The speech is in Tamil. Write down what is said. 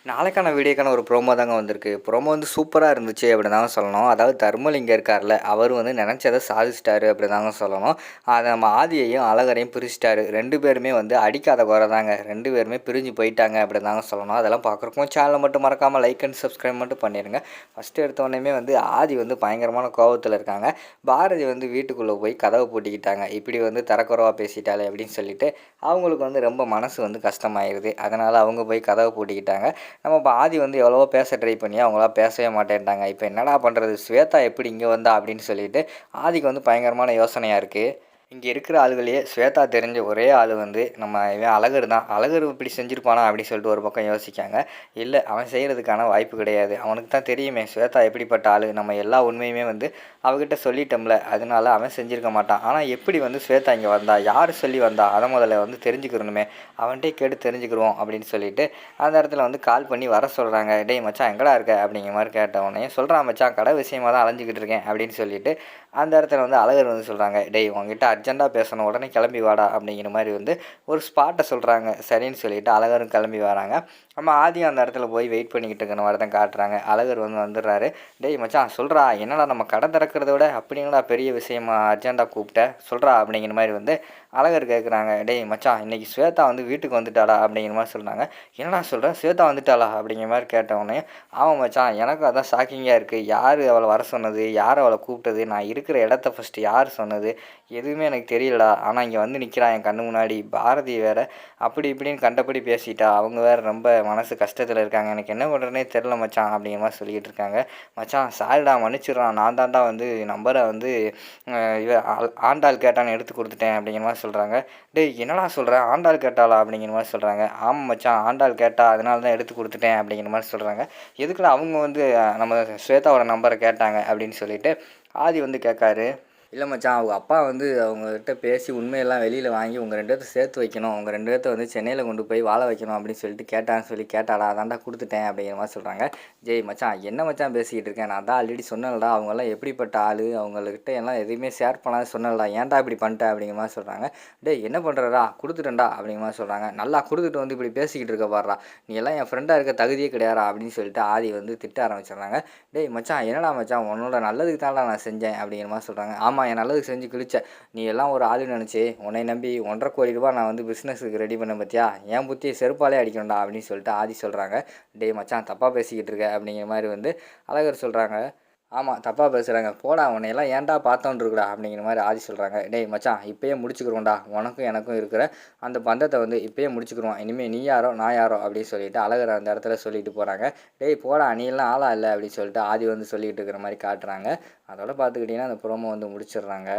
நாளைக்கான வீடியோக்கான ஒரு ப்ரோமோ தாங்க வந்திருக்கு. ப்ரோமோ வந்து சூப்பரா இருந்துச்சு அப்படின்னு தாங்க சொல்லணும். அதாவது தர்மலிங்கம் இருக்கார்ல, அவர் வந்து நெனச்சத சாதிச்சிட்டாரு அப்படி தாங்க சொல்லணும். அத நம்ம ஆதியையும், அழகரையும் பிரிச்சுட்டாரு. 2 பேருமே வந்து அடிக்காத குறை தாங்க. 2 பேருமே பிரிஞ்சு போயிட்டாங்க அப்படின்னு தாங்க சொல்லணும். அதெல்லாம் பார்க்குறக்கும் சேனலை மட்டும் மறக்காம லைக் அண்ட் சப்ஸ்கிரைப் மட்டும் பண்ணிடுங்க. ஃபஸ்ட்டு எடுத்தோடனேயுமே வந்து ஆதி வந்து பயங்கரமான கோவத்துல இருக்காங்க. பாரதி வந்து வீட்டுக்குள்ளே போய் கதவை பூட்டிக்கிட்டாங்க. இப்படி வந்து தரக்குறைவா பேசிட்டாளே அப்படின்னு சொல்லிட்டு, அவங்களுக்கு வந்து ரொம்ப மனசு வந்து கஷ்டமாயிருது. அதனால் அவங்க போய் கதவை பூட்டிக்கிட்டாங்க. நம்ம இப்போ ஆதி வந்து எவ்வளவோ பேச ட்ரை பண்ணி அவங்களாம் பேசவே மாட்டேன்ட்டாங்க. இப்போ என்னடா பண்ணுறது, ஸ்வேதா எப்படி இங்கே வந்தா அப்படின்னு சொல்லிட்டு ஆதிக்கு வந்து பயங்கரமான யோசனையாக இருக்குது. இங்கே இருக்கிற ஆளுகளையே ஸ்வேதா தெரிஞ்ச ஒரே ஆள் வந்து நம்ம இவன் அழகர் தான். அழகர் இப்படி செஞ்சுருப்பானா அப்படின்னு சொல்லிட்டு ஒரு பக்கம் யோசிக்காங்க. இல்லை, அவன் செய்கிறதுக்கான வாய்ப்பு கிடையாது. அவனுக்கு தான் தெரியுமே ஸ்வேதா எப்படிப்பட்ட ஆள். நம்ம எல்லா உண்மையுமே வந்து அவகிட்ட சொல்லிட்டோம்ல, அதனால அவன் செஞ்சுருக்க மாட்டான். ஆனால் எப்படி வந்து ஸ்வேதா இங்கே வந்தா, யார் சொல்லி வந்தா, அதை முதல்ல வந்து தெரிஞ்சுக்கிறணுமே, அவன்கிட்டே கேட்டு தெரிஞ்சுக்கிடுவோம் அப்படின்னு சொல்லிட்டு அந்த இடத்துல வந்து கால் பண்ணி வர சொல்கிறாங்க. டேய் மச்சான் எங்கடா இருக்க அப்படிங்கிற மாதிரி கேட்டவொடனே சொல்கிறான், மச்சான் கடை விஷயமாக தான் அலைஞ்சிக்கிட்டு இருக்கேன் அப்படின்னு சொல்லிட்டு அந்த இடத்துல வந்து அழகர் வந்து சொல்கிறாங்க, டேய் உங்ககிட்ட அர்ஜென்ட்டாக பேசணும், உடனே கிளம்பி வாடா அப்படிங்கிற மாதிரி வந்து ஒரு ஸ்பாட்டை சொல்கிறாங்க. சரின்னு சொல்லிவிட்டு அழகரும் கிளம்பி வராங்க. நம்ம ஆதியும் அந்த இடத்துல போய் வெயிட் பண்ணிக்கிட்டு இருக்கிற மாதிரி தான் காட்டுறாங்க. அழகர் வந்து வந்துடுறாரு. டேய் மச்சான் சொல்கிறா, என்னடா நம்ம கடை திறக்கிறத விட அப்படிங்களா பெரிய விஷயமா அர்ஜென்ட்டாக கூப்பிட்ட சொல்கிறா அப்படிங்கிற மாதிரி வந்து அழகர் கேட்குறாங்க. டேய் மச்சான் இன்றைக்கி ஸ்வேதா வந்து வீட்டுக்கு வந்துட்டாடா அப்படிங்கிற மாதிரி சொல்கிறாங்க. என்னடா சொல்கிற, ஸ்வேதா வந்துட்டாளா அப்படிங்கிற மாதிரி கேட்டவுடனே, ஆமாம் மச்சான் எனக்கும் அதான் ஷாக்கிங்காக இருக்குது. யார் அவளை வர சொன்னது, யார் அவளை கூப்பிட்டது, நான் இருக்கிற இடத்த ஃபஸ்ட்டு யார் சொன்னது, எதுவுமே எனக்கு தெரியலடா. ஆனால் இங்கே வந்து நிற்கிறான் என் கண்ணு முன்னாடி. பாரதி வேறு அப்படி இப்படின்னு கண்டபடி பேசிட்டா. அவங்க வேறு ரொம்ப மனசு கஷ்டத்தில் இருக்காங்க. எனக்கு என்ன பண்ணுறதுனே தெரில மச்சான் அப்படிங்கிற மாதிரி சொல்லிக்கிட்டு இருக்காங்க. மச்சான் சாரிடா மன்னிச்சிடுறான், நான் தான்டா வந்து நம்பரை வந்து ஆண்டாள் கேட்டான்னு எடுத்து கொடுத்துட்டேன் அப்படிங்கிற மாதிரி சொல்கிறாங்க. டேய் என்னடா சொல்கிற, ஆண்டாள் கேட்டாளா அப்படிங்கிற மாதிரி சொல்கிறாங்க. ஆமாம் மச்சான் ஆண்டாள் கேட்டா, அதனால தான் எடுத்து கொடுத்துட்டேன் அப்படிங்கிற மாதிரி சொல்கிறாங்க. எதுக்குடா அவங்க வந்து நம்ம ஸ்வேதாவோட நம்பரை கேட்டாங்க அப்படின்னு சொல்லிட்டு ஆதி வந்து கேட்காரு. இல்லை மச்சான், அவங்க அப்பா வந்து அவங்ககிட்ட பேசி உண்மையெல்லாம் வெளியில் வாங்கி உங்கள் 2 பேர்த்த சேர்த்து வைக்கணும், உங்கள் 2 பேர்த்த வந்து சென்னையில் கொண்டு போய் வாழ வைக்கணும் அப்படின்னு சொல்லிட்டு கேட்டாடா, அதான்டா கொடுத்துட்டேன் அப்படிங்கிற மாதிரி சொல்கிறாங்க. ஜெய் மச்சான் என்ன மச்சான் பேசிக்கிட்டு இருக்கேன், நான் தான் ஆல்ரெடி சொன்னேன்டா அவங்கெல்லாம் எப்படிப்பட்ட ஆள், அவங்கக்கிட்ட எல்லாம் எதுவுமே ஷேர் பண்ணாத சொன்னேன்டா, ஏன்டா இப்படி பண்ணிட்டேன் அப்படிங்கிற மாதிரி சொல்கிறாங்க. டேய் என்ன பண்ணுறடா, கொடுத்துட்டேன்டா அப்படிங்கிற மாதிரி சொல்கிறாங்க. நல்லா கொடுத்துட்டு வந்து இப்படி பேசிக்கிட்டு இருக்க பாடுறா, நீ எல்லாம் என் ஃப்ரெண்டாக இருக்க தகுதியே கிடையாதா அப்படின்னு சொல்லிட்டு ஆதி வந்து திட்ட ஆரம்பிச்சிடுறாங்க. டேய் மச்சான் என்னடா மச்சான் உன்னோட நல்லதுக்கு தான்டா நான் செஞ்சேன் அப்படிங்கிற மாதிரி சொல்கிறாங்க. ஆமாம் என் நல்லதுக்கு செஞ்சு கிழிச்ச, நீ எல்லாம் ஒரு ஆளு நினச்சி உன்னை நம்பி 1,50 கோடி ரூபா நான் வந்து பிஸ்னஸுக்கு ரெடி பண்ண பார்த்தியா, என் புத்தியை செருப்பாலே அடிக்கணும்டா அப்படின்னு சொல்லிட்டு ஆதி சொல்கிறாங்க. டேய் மச்சான் தப்பாக பேசிக்கிட்டு இருக்க அப்படிங்கிற மாதிரி வந்து அழகர் சொல்கிறாங்க. ஆமாம் தப்பாக பேசுகிறாங்க, போடா உன்னையெல்லாம் ஏன்டா பார்த்தோன்னு இருக்குடா அப்படிங்கிற மாதிரி ஆதி சொல்கிறாங்க. டேய் மச்சான் இப்போயே முடிச்சுக்கிறோம்டா, உனக்கும் எனக்கும் இருக்கிற அந்த பந்தத்தை வந்து இப்போயே முடிச்சுக்கிறோம், இனிமேல் நீ யாரோ நான் யாரோ அப்படின்னு சொல்லிட்டு அழகர் அந்த இடத்துல சொல்லிட்டு போகிறாங்க. டேய் போடா நீ எல்லாம் ஆளா இல்லை அப்படின்னு சொல்லிட்டு ஆதி வந்து சொல்லிகிட்டு இருக்கிற மாதிரி காட்டுறாங்க. அதோட பார்த்துக்கிட்டிங்கன்னா அந்த ப்ரோமோ வந்து முடிச்சிடுறாங்க.